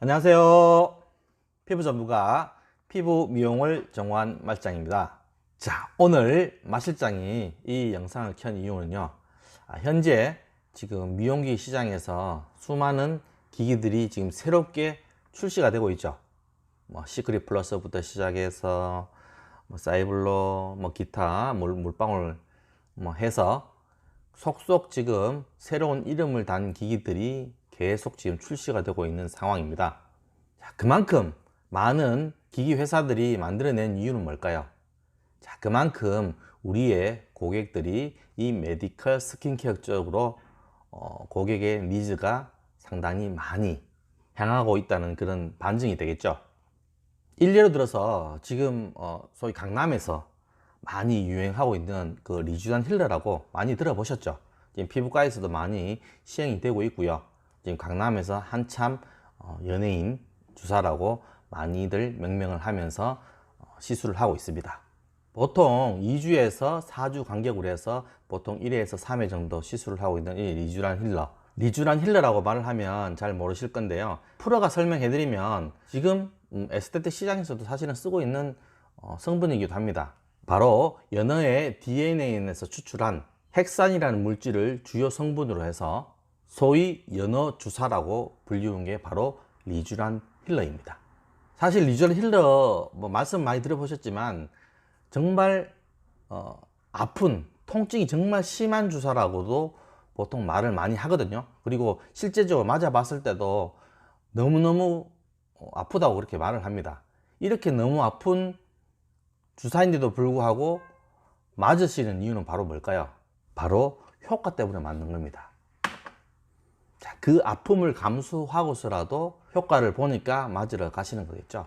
안녕하세요. 피부 전문가 피부 미용을 정환 말장입니다. 자, 오늘 마실장이 이 영상을 켠 이유는요, 현재 지금 미용기 시장에서 수많은 기기들이 지금 새롭게 출시가 되고 있죠. 시크릿 플러스부터 시작해서 사이블로 기타 물방울 해서 속속 지금 새로운 이름을 단 기기들이 계속 지금 출시가 되고 있는 상황입니다. 자, 그만큼 많은 기기 회사들이 만들어낸 이유는 뭘까요? 자, 그만큼 우리의 고객들이 이 메디컬 스킨케어 쪽으로 고객의 니즈가 상당히 많이 향하고 있다는 그런 반증이 되겠죠. 일례로 들어서 지금 소위 강남에서 많이 유행하고 있는 그 리쥬란 힐러라고 많이 들어보셨죠? 지금 피부과에서도 많이 시행이 되고 있고요. 지금 강남에서 한참 연예인 주사라고 많이들 명명을 하면서 시술을 하고 있습니다. 보통 2주에서 4주 간격으로 해서 보통 1회에서 3회 정도 시술을 하고 있는 이 리쥬란 힐러. 리쥬란 힐러라고 말을 하면 잘 모르실 건데요. 프로가 설명해 드리면 지금 에스테틱 시장에서도 사실은 쓰고 있는 성분이기도 합니다. 바로 연어의 DNA에서 추출한 핵산이라는 물질을 주요 성분으로 해서 소위 연어 주사라고 불리우는 게 바로 리쥬란 힐러입니다. 사실 리쥬란 힐러 말씀 많이 들어보셨지만 정말 아픈 통증이 정말 심한 주사라고도 보통 말을 많이 하거든요. 그리고 실제적으로 맞아봤을 때도 너무너무 아프다고 그렇게 말을 합니다. 이렇게 너무 아픈 주사인데도 불구하고 맞으시는 이유는 바로 뭘까요? 바로 효과 때문에 맞는 겁니다. 자, 그 아픔을 감수하고서라도 효과를 보니까 맞으러 가시는 거겠죠.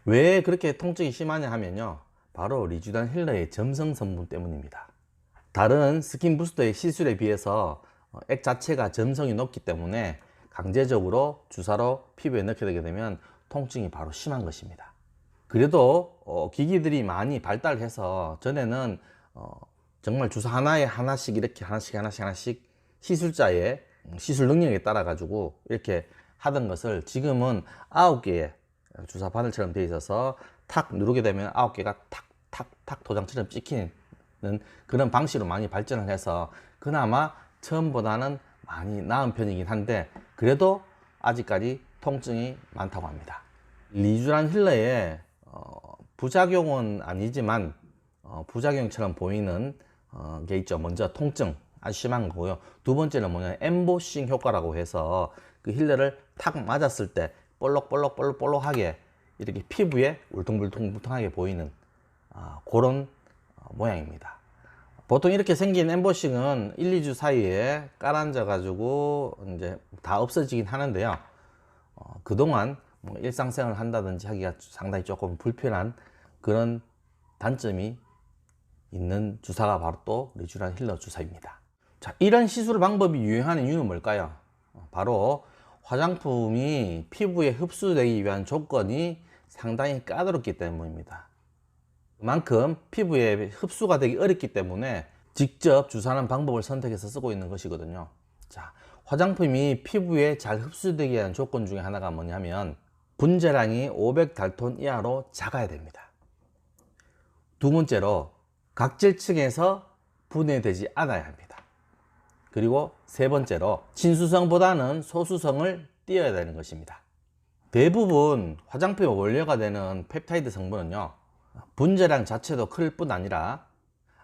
왜 그렇게 통증이 심하냐 하면요, 바로 리쥬란 힐러의 점성 성분 때문입니다. 다른 스킨 부스터의 시술에 비해서 액 자체가 점성이 높기 때문에 강제적으로 주사로 피부에 넣게 되게 되면 통증이 바로 심한 것입니다. 그래도 기기들이 많이 발달해서 전에는 정말 주사 하나에 하나씩 이렇게 하나씩 시술자의 시술 능력에 따라 가지고 이렇게 하던 것을 지금은 9개의 주사 바늘처럼 되어 있어서 탁 누르게 되면 9개가 탁 도장처럼 찍히는 그런 방식으로 많이 발전을 해서 그나마 처음보다는 많이 나은 편이긴 한데 그래도 아직까지 통증이 많다고 합니다. 리쥬란 힐러의 부작용은 아니지만 부작용처럼 보이는 게 있죠. 먼저 통증 아주 심한 거고요. 두 번째는 뭐냐, 엠보싱 효과라고 해서 그 힐러를 탁 맞았을 때 볼록하게 이렇게 피부에 울퉁불퉁하게 보이는 그런 모양입니다. 보통 이렇게 생긴 엠보싱은 1, 2주 사이에 깔아앉아 가지고 이제 다 없어지긴 하는데요. 그동안 일상생활을 한다든지 하기가 상당히 조금 불편한 그런 단점이 있는 주사가 바로 또 리쥬란 힐러 주사입니다. 자, 이런 시술 방법이 유행하는 이유는 뭘까요? 바로 화장품이 피부에 흡수되기 위한 조건이 상당히 까다롭기 때문입니다. 그만큼 피부에 흡수가 되기 어렵기 때문에 직접 주사하는 방법을 선택해서 쓰고 있는 것이거든요. 자, 화장품이 피부에 잘 흡수되기 위한 조건 중에 하나가 뭐냐면 분자량이 500달톤 이하로 작아야 됩니다. 두 번째로 각질층에서 분해되지 않아야 합니다. 그리고 세 번째로 친수성보다는 소수성을 띄어야 되는 것입니다. 대부분 화장품의 원료가 되는 펩타이드 성분은요, 분자량 자체도 클 뿐 아니라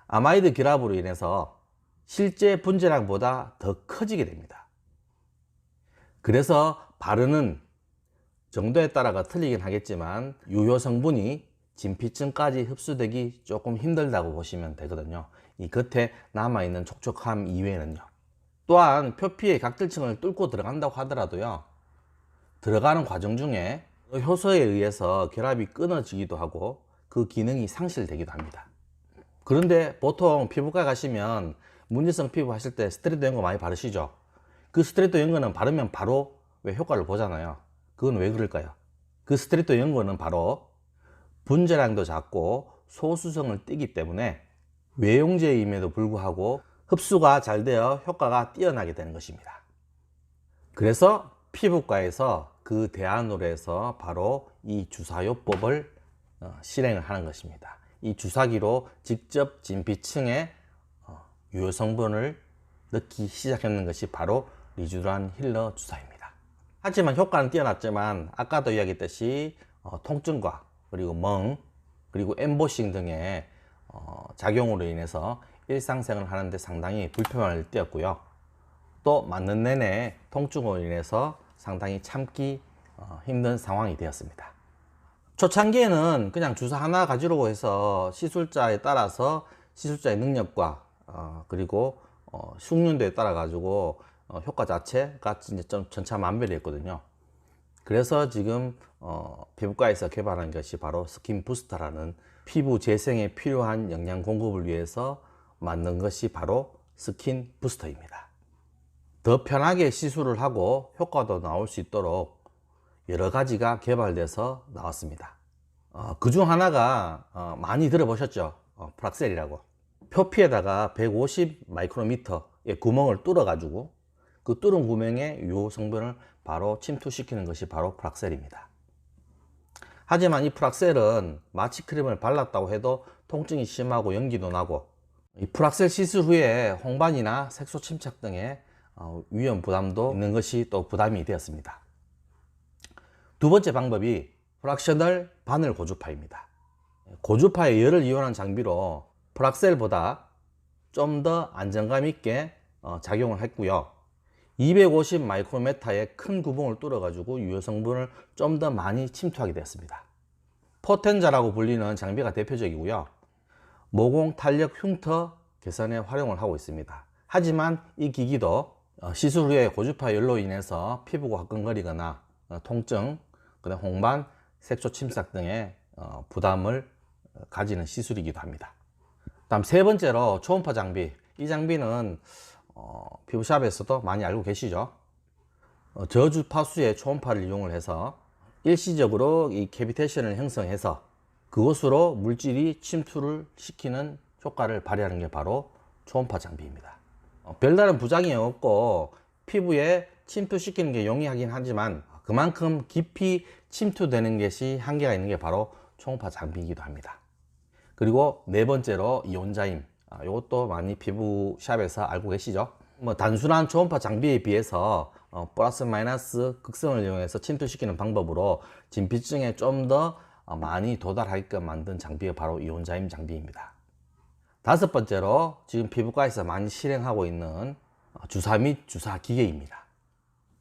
아마이드 결합으로 인해서 실제 분자량보다 더 커지게 됩니다. 그래서 바르는 정도에 따라가 틀리긴 하겠지만 유효 성분이 진피층까지 흡수되기 조금 힘들다고 보시면 되거든요. 이 겉에 남아있는 촉촉함 이외에는요. 또한 표피의 각질층을 뚫고 들어간다고 하더라도요, 들어가는 과정 중에 효소에 의해서 결합이 끊어지기도 하고 그 기능이 상실되기도 합니다. 그런데 보통 피부과 가시면 문제성 피부 하실 때 스테로이드 연고 많이 바르시죠? 그 스테로이드 연고는 바르면 바로 왜 효과를 보잖아요. 그건 왜 그럴까요? 그 스테로이드 연고는 바로 분자량도 작고 소수성을 띠기 때문에 외용제임에도 불구하고 흡수가 잘 되어 효과가 뛰어나게 되는 것입니다. 그래서 피부과에서 그 대안으로 해서 바로 이 주사요법을 실행을 하는 것입니다. 이 주사기로 직접 진피층에 유효 성분을 넣기 시작하는 것이 바로 리쥬란 힐러 주사입니다. 하지만 효과는 뛰어났지만 아까도 이야기했듯이 통증과 그리고 멍 그리고 엠보싱 등의 작용으로 인해서 일상생활을 하는데 상당히 불편함을 띄었고요. 또 맞는 내내 통증으로 인해서 상당히 참기 힘든 상황이 되었습니다. 초창기에는 그냥 주사 하나 가지려고 해서 시술자에 따라서 시술자의 능력과 그리고 숙련도에 따라 가지고 효과 자체가 이제 좀 천차만별이었거든요. 그래서 지금 피부과에서 개발한 것이 바로 스킨 부스터라는 피부 재생에 필요한 영양 공급을 위해서 만든 것이 바로 스킨 부스터입니다. 더 편하게 시술을 하고 효과도 나올 수 있도록 여러 가지가 개발돼서 나왔습니다. 그 중 하나가 많이 들어보셨죠? 프락셀이라고. 표피에다가 150 마이크로미터의 구멍을 뚫어 가지고 그 뚫은 구멍에 유효 성분을 바로 침투시키는 것이 바로 프락셀입니다. 하지만 이 프락셀은 마취 크림을 발랐다고 해도 통증이 심하고 연기도 나고, 이 프락셀 시술 후에 홍반이나 색소 침착 등의 위험 부담도 있는 것이 또 부담이 되었습니다. 두 번째 방법이 프락셔널 바늘 고주파입니다. 고주파의 열을 이용한 장비로 프락셀보다 좀 더 안정감 있게 작용을 했고요. 250 마이크로메타의 큰 구멍을 뚫어 가지고 유효 성분을 좀 더 많이 침투하게 되었습니다. 포텐자라고 불리는 장비가 대표적이고요. 모공 탄력 흉터 개선에 활용을 하고 있습니다. 하지만 이 기기도 시술 후에 고주파 열로 인해서 피부가 화끈거리거나 통증, 그다음 홍반, 색소 침삭 등의 부담을 가지는 시술이기도 합니다. 다음 세 번째로 초음파 장비. 이 장비는 피부샵에서도 많이 알고 계시죠? 저주파수의 초음파를 이용을 해서 일시적으로 이 캐비테이션을 형성해서 그곳으로 물질이 침투를 시키는 효과를 발휘하는 게 바로 초음파 장비입니다. 별다른 부작용이 없고 피부에 침투시키는 게 용이하긴 하지만 그만큼 깊이 침투되는 것이 한계가 있는 게 바로 초음파 장비이기도 합니다. 그리고 네 번째로 이온자임. 이것도 많이 피부샵에서 알고 계시죠? 단순한 초음파 장비에 비해서 플러스 마이너스 극성을 이용해서 침투시키는 방법으로 진피층에 좀 더 많이 도달하게끔 만든 장비가 바로 이온자임 장비입니다. 다섯 번째로 지금 피부과에서 많이 실행하고 있는 주사 및 주사 기계입니다.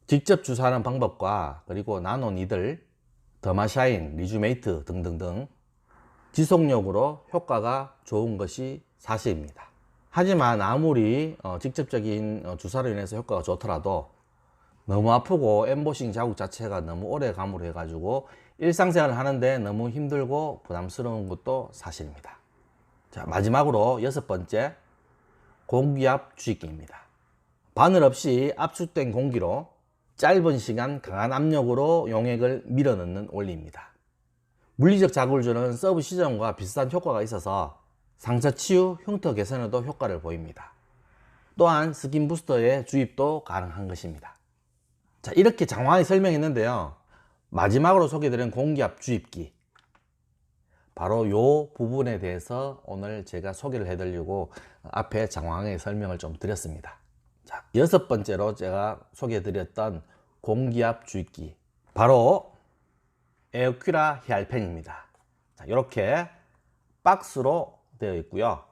직접 주사하는 방법과 그리고 나노니들, 더마샤인, 리주메이트 등등등 지속력으로 효과가 좋은 것이 사실입니다. 하지만 아무리 직접적인 주사로 인해서 효과가 좋더라도 너무 아프고 엠보싱 자국 자체가 너무 오래 감으로 해가지고 일상생활을 하는데 너무 힘들고 부담스러운 것도 사실입니다. 자, 마지막으로 여섯 번째, 공기압 주입기입니다. 바늘 없이 압축된 공기로 짧은 시간 강한 압력으로 용액을 밀어넣는 원리입니다. 물리적 자극을 주는 서브 시전과 비슷한 효과가 있어서 상처 치유, 흉터 개선에도 효과를 보입니다. 또한 스킨 부스터의 주입도 가능한 것입니다. 자, 이렇게 장황하게 설명했는데요. 마지막으로 소개드린 공기압 주입기, 바로 이 부분에 대해서 오늘 제가 소개를 해드리려고 앞에 장황하게 설명을 좀 드렸습니다. 자, 여섯 번째로 제가 소개해드렸던 공기압 주입기, 바로 에어큐라 히알펜입니다. 자, 이렇게 박스로 되어 있고요.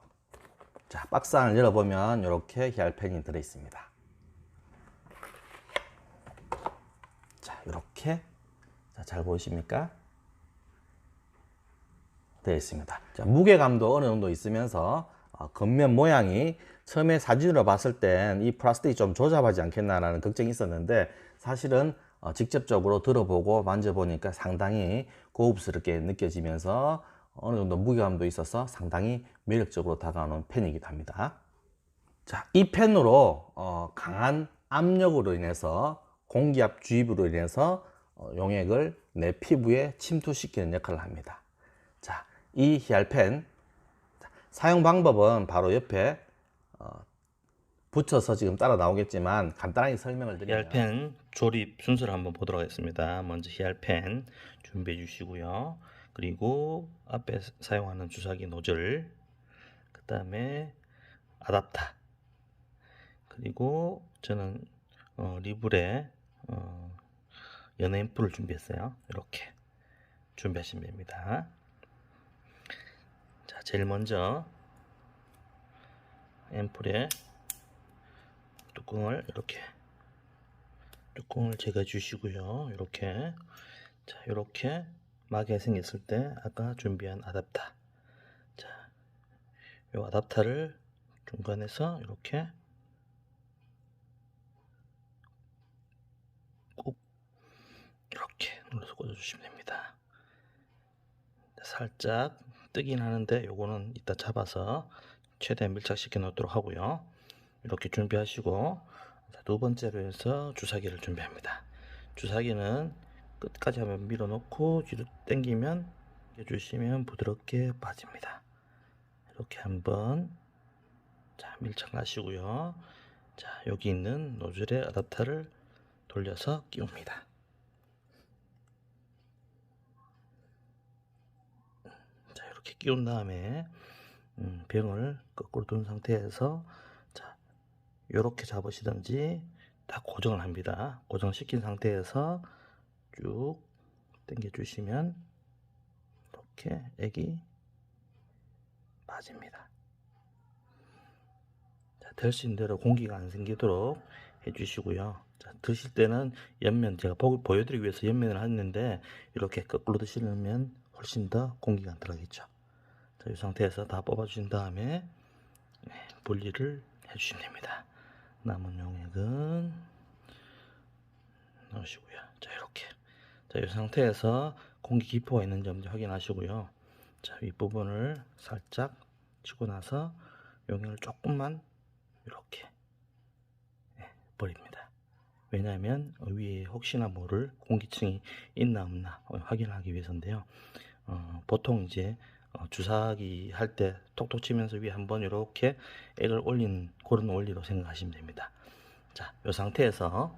자, 박스 안을 열어보면 이렇게 히알펜이 들어 있습니다. 자, 이렇게 잘 보이십니까? 되어 있습니다. 자, 무게감도 어느 정도 있으면서 겉면 모양이 처음에 사진으로 봤을 땐 이 플라스틱이 좀 조잡하지 않겠나라는 걱정이 있었는데 사실은 직접적으로 들어보고 만져보니까 상당히 고급스럽게 느껴지면서 어느 정도 무게감도 있어서 상당히 매력적으로 다가오는 펜이기도 합니다. 자, 이 펜으로 강한 압력으로 인해서 공기압 주입으로 인해서 용액을 내 피부에 침투시키는 역할을 합니다. 자, 이 히알펜 사용 방법은 바로 옆에 붙여서 지금 따라 나오겠지만 간단하게 설명을 드리면 히알펜 조립 순서를 한번 보도록 하겠습니다. 먼저 히알펜 준비해 주시고요. 그리고 앞에 사용하는 주사기 노즐, 그 다음에 아답터, 그리고 저는 리블에 연애 앰플을 준비했어요. 이렇게 준비하시면 됩니다. 자, 제일 먼저 앰플에 뚜껑을 제거해 주시고요. 이렇게, 자, 이렇게 마개 생겼을 때 아까 준비한 아답터, 자, 이 아답터를 중간에서 이렇게 꼭 이렇게 눌러서 꽂아 주시면 됩니다. 살짝 뜨긴 하는데 요거는 이따 잡아서 최대한 밀착시켜 놓도록 하고요. 이렇게 준비하시고, 두 번째로 해서 주사기를 준비합니다. 주사기는 끝까지 한번 밀어 놓고 뒤로 당기면 해주시면 부드럽게 빠집니다. 이렇게 한번, 자, 밀착하시고요. 자, 여기 있는 노즐의 어댑터를 돌려서 끼웁니다. 자, 이렇게 끼운 다음에 병을 거꾸로 둔 상태에서, 자, 이렇게 잡으시든지 다 고정을 합니다. 고정시킨 상태에서 쭉 당겨 주시면 이렇게 액이 빠집니다. 자, 될 수 있는 대로 공기가 안 생기도록 해주시고요. 자, 드실 때는 옆면, 제가 보여드리기 위해서 옆면을 했는데 이렇게 거꾸로 드시면 훨씬 더 공기가 안 들어가겠죠. 자, 이 상태에서 다 뽑아 주신 다음에 분리를 해주시면 됩니다. 남은 용액은 넣으시고요. 자, 이렇게, 자, 이 상태에서 공기 기포가 있는 점 확인하시고요. 자, 윗부분을 살짝 치고 나서 용액을 조금만 이렇게 버립니다. 왜냐하면 위에 혹시나 모를 공기층이 있나 없나 확인하기 위해서인데요. 보통 이제 주사기 할 때 톡톡 치면서 위에 한번 이렇게 액을 올린 그런 원리로 생각하시면 됩니다. 자, 이 상태에서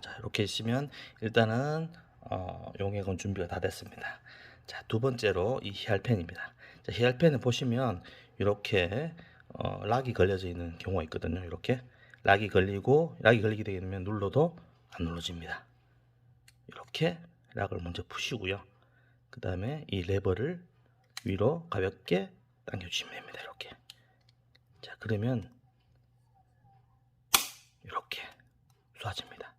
자, 이렇게 있으면 일단은 용액은 준비가 다 됐습니다. 자, 두 번째로 이 히알펜입니다. 자, 히알펜을 보시면 이렇게 락이 걸려져 있는 경우가 있거든요. 이렇게 락이 걸리게 되면 눌러도 안 눌러집니다. 이렇게 락을 먼저 푸시고요. 그 다음에 이 레버를 위로 가볍게 당겨 주시면 됩니다. 이렇게. 자, 그러면 이렇게 쏴집니다.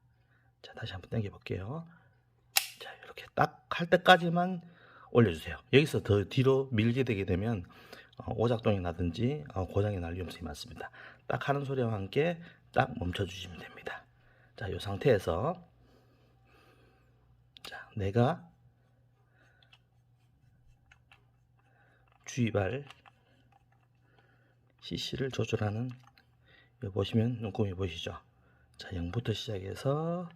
자, 다시 한번 당겨 볼게요. 자, 이렇게 딱 할 때까지만 올려주세요. 여기서 더 뒤로 밀게 되게 되면 오작동이 나든지 고장이 날 위험성이 많습니다. 딱 하는 소리와 함께 딱 멈춰 주시면 됩니다. 자, 이 상태에서, 자, 내가 주입할 CC를 조절하는, 여기 보시면 눈금이 보이시죠? 자, 0부터 시작해서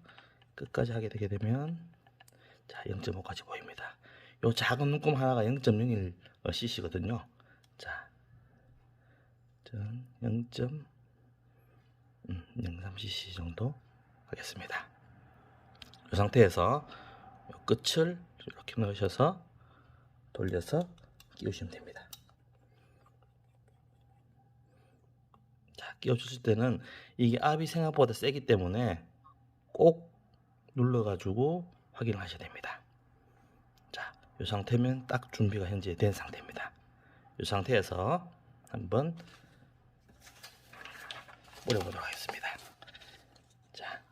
끝까지 하게 되게 되면, 자, 0.5까지 보입니다. 요 작은 눈금 하나가 0.01cc거든요. 자, 0.03cc 정도 하겠습니다. 이 상태에서 끝을 이렇게 넣으셔서 돌려서 끼우시면 됩니다. 자, 끼워주실 때는 이게 압이 생각보다 세기 때문에 꼭 눌러가지고 확인을 하셔야 됩니다. 자, 이 상태면 딱 준비가 현재 된 상태입니다. 이 상태에서 한번 뿌려보도록 하겠습니다. 자,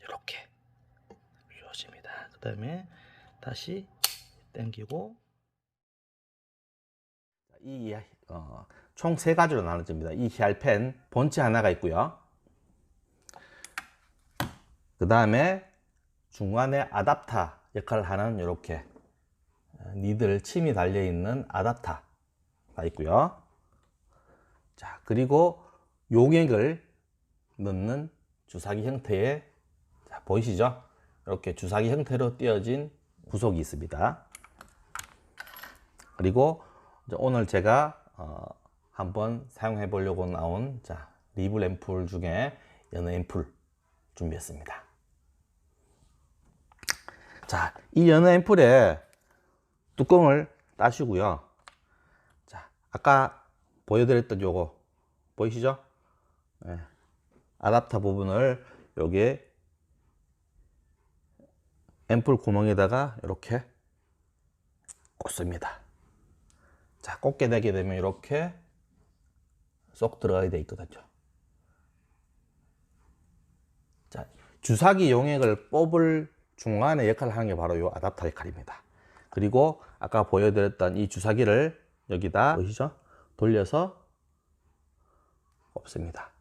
이렇게 좋습니다. 그 다음에 다시 당기고, 총 세 가지로 나눠집니다. 이 히알펜 본체 하나가 있고요. 그 다음에 중간에 아답터 역할을 하는 이렇게 니들 침이 달려 있는 아답터가 있고요. 자, 그리고 용액을 넣는 주사기 형태의, 자, 보이시죠? 이렇게 주사기 형태로 띄어진 구속이 있습니다. 그리고 이제 오늘 제가 한번 사용해 보려고 나온 리블 앰플 중에 연어 앰플 준비했습니다. 자, 이 연어 앰플의 뚜껑을 따시고요. 자, 아까 보여드렸던 요거 보이시죠? 네. 아답터 부분을 여기에 앰플 구멍에다가 이렇게 꽂습니다. 자, 꽂게 되게 되면 이렇게 쏙 들어가게 돼 있거든요. 자, 주사기 용액을 뽑을 중간에 역할을 하는 게 바로 이 아답터 역할입니다. 그리고 아까 보여드렸던 이 주사기를 여기다 보이시죠? 돌려서 꼽습니다.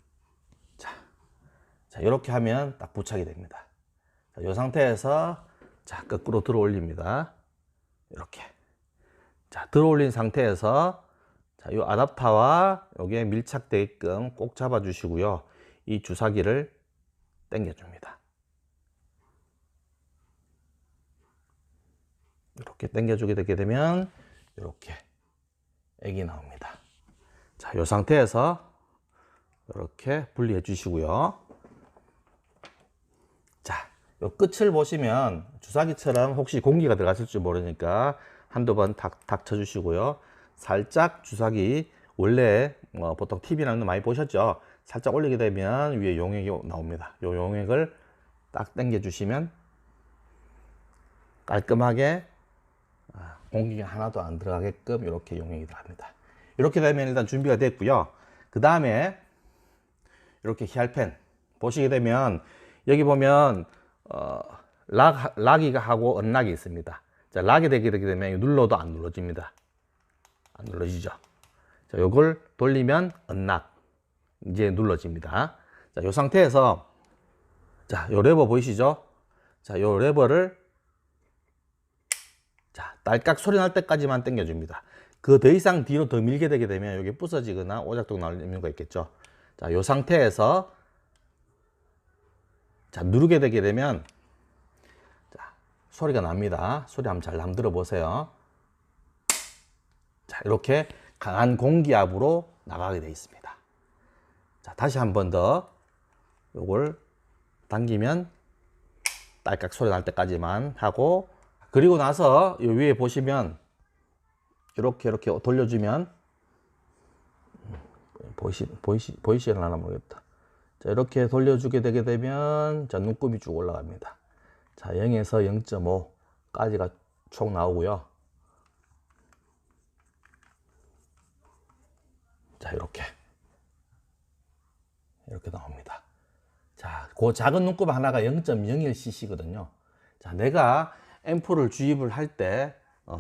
자, 이렇게 하면 딱 부착이 됩니다. 자, 이 상태에서 거꾸로 들어 올립니다. 이렇게. 자, 들어 올린 상태에서 이 아답터와 여기에 밀착되게끔 꼭 잡아 주시고요. 이 주사기를 당겨 줍니다. 이렇게 당겨 주게 되게 되면 이렇게 액이 나옵니다. 자, 이 상태에서 이렇게 분리해 주시고요. 자, 요 끝을 보시면 주사기처럼 혹시 공기가 들어갔을지 모르니까 한두 번 탁 쳐주시고요. 살짝 주사기 원래 보통 TV나 많이 보셨죠? 살짝 올리게 되면 위에 용액이 나옵니다. 요 용액을 딱 당겨 주시면 깔끔하게 공기가 하나도 안 들어가게끔 이렇게 용액이 들어갑니다. 이렇게 되면 일단 준비가 됐고요. 그 다음에 이렇게 히알펜 보시게 되면 여기 보면 락이 하고 언락이 있습니다. 자, 락이 되게 되면 눌러도 안 눌러집니다. 안 눌러지죠. 자, 요걸 돌리면 언락 이제 눌러집니다. 자, 요 상태에서 자, 요 레버 보이시죠? 자, 요 레버를 딸깍 소리 날 때까지만 당겨줍니다. 그 더 이상 뒤로 더 밀게 되게 되면 여기 부서지거나 오작동 나올 이유가 있겠죠. 자, 요 상태에서 자, 누르게 되게 되면 자, 소리가 납니다. 소리 한번 들어보세요. 자, 이렇게 강한 공기압으로 나가게 되어 있습니다. 자, 다시 한 번 더 요걸 당기면 딸깍 소리 날 때까지만 하고, 그리고 나서 요 위에 보시면 이렇게 돌려주면 보이시려나 모르겠다. 자, 이렇게 돌려주게 되게 되면 자, 눈금이 쭉 올라갑니다. 자, 0에서 0.5까지가 총 나오고요. 자, 이렇게 나옵니다. 자, 그 작은 눈금 하나가 0.01cc거든요. 자, 내가 앰플을 주입을 할 때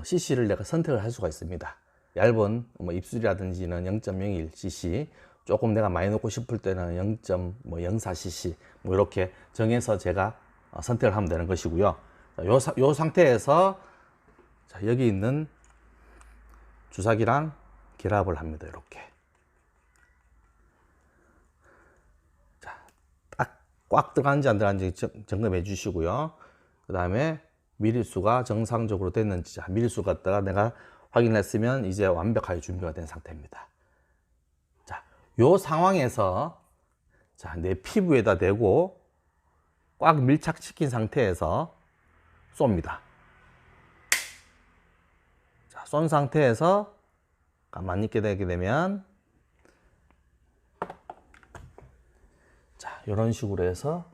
cc를 내가 선택을 할 수가 있습니다. 얇은 입술이라든지는 0.01cc, 조금 내가 많이 넣고 싶을 때는 0.04cc 이렇게 정해서 제가 선택을 하면 되는 것이고요. 요 상태에서 자, 여기 있는 주사기랑 결합을 합니다. 이렇게 딱 꽉 들어가는지 안 들어가는지 점검해 주시고요. 그 다음에 미리수가 정상적으로 됐는지, 자, 미리수 갖다가 내가 확인했으면 이제 완벽하게 준비가 된 상태입니다. 자, 요 상황에서 자, 내 피부에다 대고 꽉 밀착시킨 상태에서 쏩니다. 자, 쏜 상태에서 가만히 있게 되게 되면 자, 이런 식으로 해서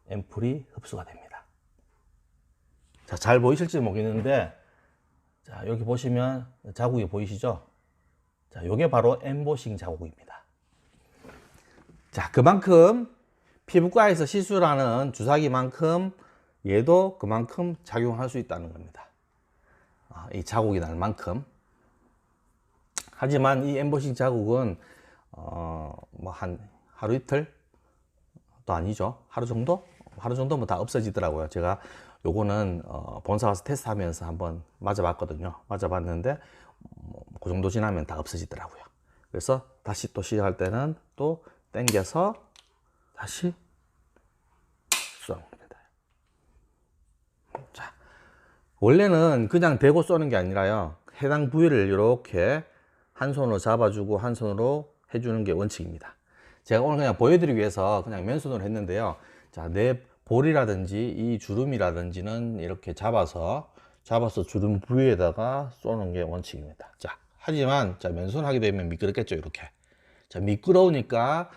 앰플이 흡수가 됩니다. 자, 잘 보이실지 모르겠는데 자, 여기 보시면 자국이 보이시죠? 자, 요게 바로 엠보싱 자국입니다. 자, 그만큼 피부과에서 시술하는 주사기만큼 얘도 그만큼 작용할 수 있다는 겁니다. 이 자국이 날 만큼. 하지만 이 엠보싱 자국은 뭐 한 하루 이틀 또 아니죠. 하루 정도면 다 없어지더라고요. 제가 요거는 본사 가서 테스트하면서 한번 맞아봤거든요. 맞아봤는데 그 정도 지나면 다 없어지더라고요. 그래서 다시 또 시작할 때는 또 당겨서 다시 쏩니다. 자, 원래는 그냥 대고 쏘는 게 아니라요, 해당 부위를 이렇게 한 손으로 잡아주고 한 손으로 해주는 게 원칙입니다. 제가 오늘 그냥 보여드리기 위해서 그냥 맨손으로 했는데요. 자, 내 볼이라든지 이 주름이라든지는 이렇게 잡아서 주름 부위에다가 쏘는 게 원칙입니다. 자, 하지만 자, 맨손 하게 되면 미끄럽겠죠, 이렇게. 자, 미끄러우니까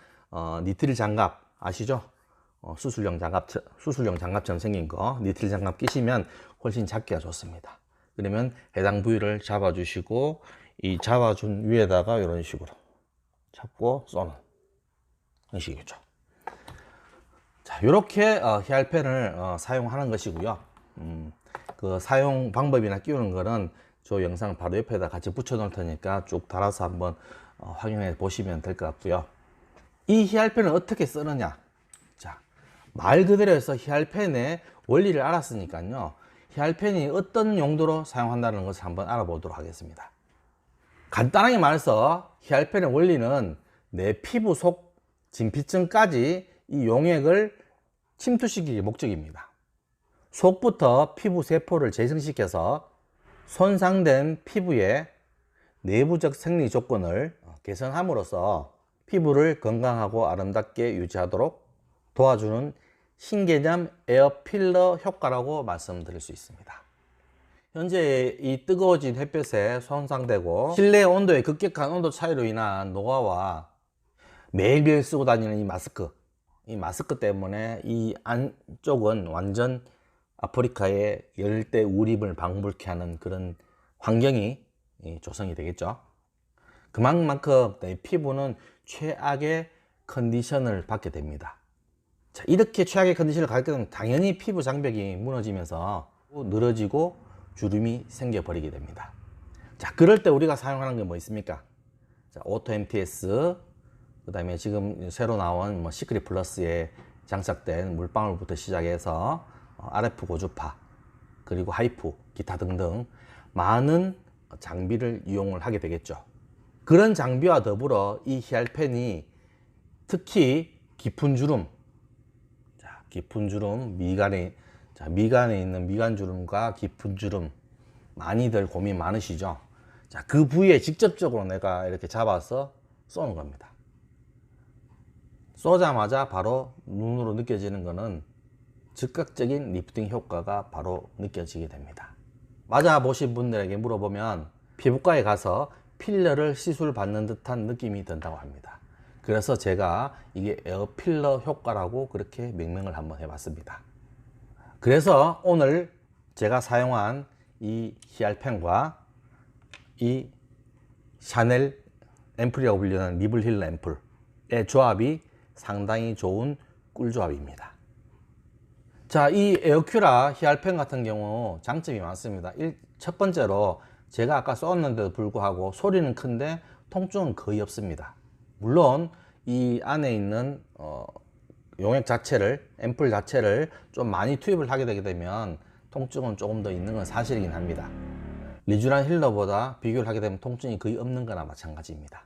니트릴 장갑 아시죠? 수술용 장갑처럼 생긴 거 니트릴 장갑 끼시면 훨씬 잡기가 좋습니다. 그러면 해당 부위를 잡아주시고 이 잡아준 위에다가 이런 식으로 잡고 쏘는 이런 식이죠. 자, 이렇게 히알펜을 사용하는 것이고요. 그 사용 방법이나 끼우는 거는 저 영상 바로 옆에다 같이 붙여 놓을 테니까 쭉 달아서 한번 확인해 보시면 될 것 같고요. 이 히알펜을 어떻게 쓰느냐? 자, 말 그대로 해서 히알펜의 원리를 알았으니까요. 히알펜이 어떤 용도로 사용한다는 것을 한번 알아보도록 하겠습니다. 간단하게 말해서 히알펜의 원리는 내 피부 속 진피층까지 이 용액을 침투시키기 목적입니다. 속부터 피부 세포를 재생시켜서 손상된 피부의 내부적 생리 조건을 개선함으로써 피부를 건강하고 아름답게 유지하도록 도와주는 신개념 에어필러 효과라고 말씀드릴 수 있습니다. 현재 이 뜨거워진 햇볕에 손상되고 실내 온도의 급격한 온도 차이로 인한 노화와 매일매일 쓰고 다니는 이 마스크 때문에 이 안쪽은 완전 아프리카의 열대 우림을 방불케 하는 그런 환경이 조성이 되겠죠. 그만큼 내 피부는 최악의 컨디션을 받게 됩니다. 자, 이렇게 최악의 컨디션을 갖게 되면 당연히 피부 장벽이 무너지면서 늘어지고 주름이 생겨버리게 됩니다. 자, 그럴 때 우리가 사용하는 게 뭐 있습니까? 자, 오토 MTS, 그 다음에 지금 새로 나온 시크릿 플러스에 장착된 물방울부터 시작해서 RF 고주파, 그리고 하이프, 기타 등등 많은 장비를 이용을 하게 되겠죠. 그런 장비와 더불어 이 히알펜이 특히 깊은 주름, 미간에 있는 미간 주름과 깊은 주름 많이들 고민 많으시죠? 자, 그 부위에 직접적으로 내가 이렇게 잡아서 쏘는 겁니다. 쏘자마자 바로 눈으로 느껴지는 것은 즉각적인 리프팅 효과가 바로 느껴지게 됩니다. 맞아보신 분들에게 물어보면 피부과에 가서 필러를 시술 받는 듯한 느낌이 든다고 합니다. 그래서 제가 이게 에어필러 효과라고 그렇게 명명을 한번 해봤습니다. 그래서 오늘 제가 사용한 이 히알펜과 이 샤넬 앰플이라고 불리는 리블 힐러 앰플의 조합이 상당히 좋은 꿀조합입니다. 자, 이 에어큐라 히알펜 같은 경우 장점이 많습니다. 첫 번째로 제가 아까 쏘았는데도 불구하고 소리는 큰데 통증은 거의 없습니다. 물론 이 안에 있는 용액 자체를, 앰플 자체를 좀 많이 투입을 하게 되게 되면 통증은 조금 더 있는 건 사실이긴 합니다. 리쥬란 힐러보다 비교를 하게 되면 통증이 거의 없는 거나 마찬가지입니다.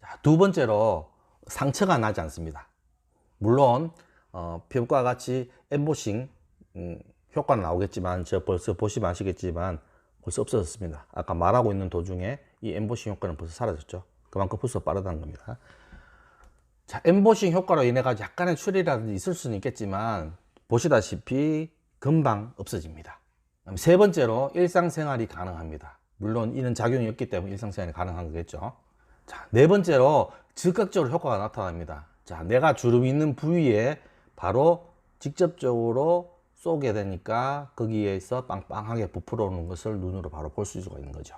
자, 두 번째로 상처가 나지 않습니다. 물론 피부과 같이 엠보싱 효과는 나오겠지만 저 벌써 보시면 아시겠지만 벌써 없어졌습니다. 아까 말하고 있는 도중에 이 엠보싱 효과는 벌써 사라졌죠. 그만큼 벌써 빠르다는 겁니다. 자, 엠보싱 효과로 인해 가지고 약간의 출혈이라든지 있을 수는 있겠지만 보시다시피 금방 없어집니다. 세 번째로 일상생활이 가능합니다. 물론 이런 작용이 없기 때문에 일상생활이 가능한 거겠죠. 자, 네 번째로 즉각적으로 효과가 나타납니다. 자, 내가 주름이 있는 부위에 바로 직접적으로 쏘게 되니까 거기에서 빵빵하게 부풀어 오는 것을 눈으로 바로 볼 수 있는 거죠.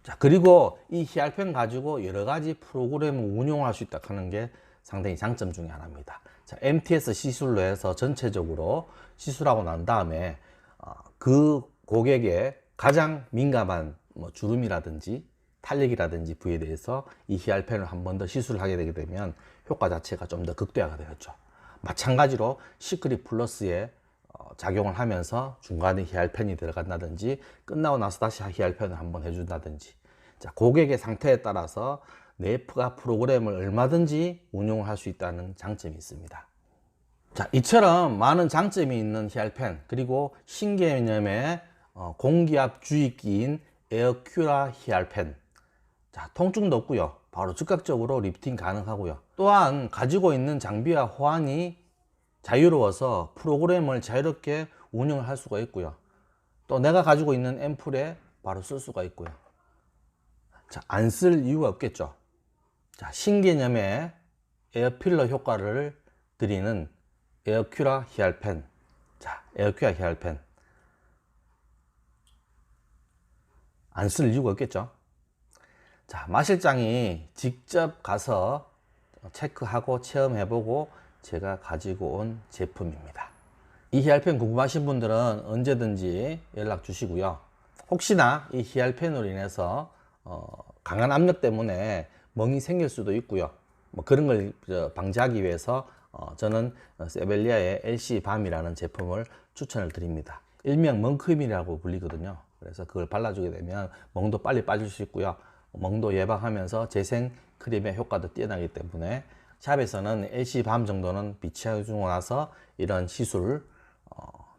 자, 그리고 이 히알펜 가지고 여러 가지 프로그램을 운용할 수 있다 하는 게 상당히 장점 중에 하나입니다. 자, MTS 시술로 해서 전체적으로 시술하고 난 다음에 그 고객의 가장 민감한 주름이라든지 탄력이라든지 부위에 대해서 이 히알펜을 한 번 더 시술을 하게 되게 되면 효과 자체가 좀 더 극대화가 되겠죠. 마찬가지로 시크릿 플러스에 작용을 하면서 중간에 히알펜이 들어간다든지 끝나고 나서 다시 히알펜을 한번 해준다든지, 자, 고객의 상태에 따라서 내가 프로그램을 얼마든지 운용을 할 수 있다는 장점이 있습니다. 자, 이처럼 많은 장점이 있는 히알펜, 그리고 신개념의 공기압 주입기인 에어큐라 히알펜. 자, 통증도 없고요. 바로 즉각적으로 리프팅 가능하고요. 또한 가지고 있는 장비와 호환이 자유로워서 프로그램을 자유롭게 운영을 할 수가 있고요. 또 내가 가지고 있는 앰플에 바로 쓸 수가 있고요. 자, 안 쓸 이유가 없겠죠. 자, 신개념의 에어필러 효과를 드리는 에어큐라 히알펜. 자, 에어큐라 히알펜. 안 쓸 이유가 없겠죠. 자, 마실장이 직접 가서 체크하고 체험해보고 제가 가지고 온 제품입니다. 이 히알펜 궁금하신 분들은 언제든지 연락 주시고요. 혹시나 이 히알펜으로 인해서 강한 압력 때문에 멍이 생길 수도 있고요. 뭐 그런 걸 방지하기 위해서 저는 세벨리아의 LC밤이라는 제품을 추천을 드립니다. 일명 멍크림이라고 불리거든요. 그래서 그걸 발라주게 되면 멍도 빨리 빠질 수 있고요. 멍도 예방하면서 재생 크림의 효과도 뛰어나기 때문에 샵에서는 LC밤 정도는 비치해주고 나서 이런 시술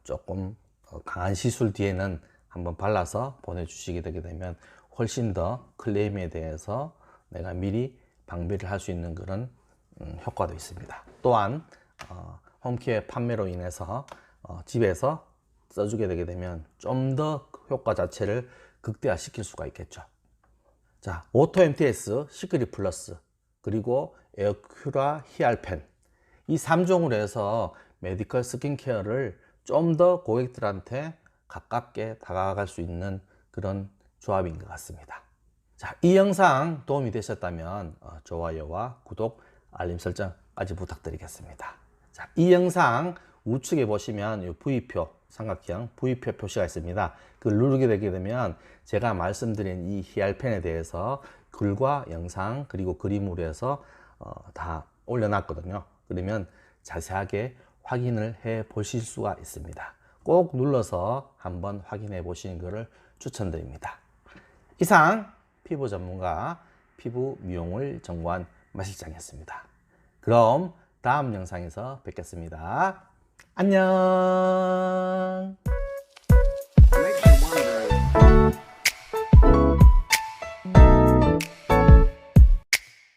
조금 강한 시술 뒤에는 한번 발라서 보내주시게 되게 되면 훨씬 더 클레임에 대해서 내가 미리 방비를 할 수 있는 그런 효과도 있습니다. 또한 홈케어 판매로 인해서 집에서 써주게 되게 되면 좀 더 효과 자체를 극대화시킬 수가 있겠죠. 자, 오토 MTS 시크릿 플러스 그리고 에어큐라 히알펜 이 3종으로 해서 메디컬 스킨케어를 좀 더 고객들한테 가깝게 다가갈 수 있는 그런 조합인 것 같습니다. 자, 이 영상 도움이 되셨다면 좋아요와 구독, 알림 설정까지 부탁드리겠습니다. 자, 이 영상 우측에 보시면 이 V표, 삼각형 V표 표시가 있습니다. 그걸 누르게 되게 되면 제가 말씀드린 이 히알펜에 대해서 글과 영상 그리고 그림으로 해서 다 올려놨거든요. 그러면 자세하게 확인을 해 보실 수가 있습니다. 꼭 눌러서 한번 확인해 보시는 것을 추천드립니다. 이상 피부 전문가 피부 미용을 전공한 마실장이었습니다. 그럼 다음 영상에서 뵙겠습니다. 안녕.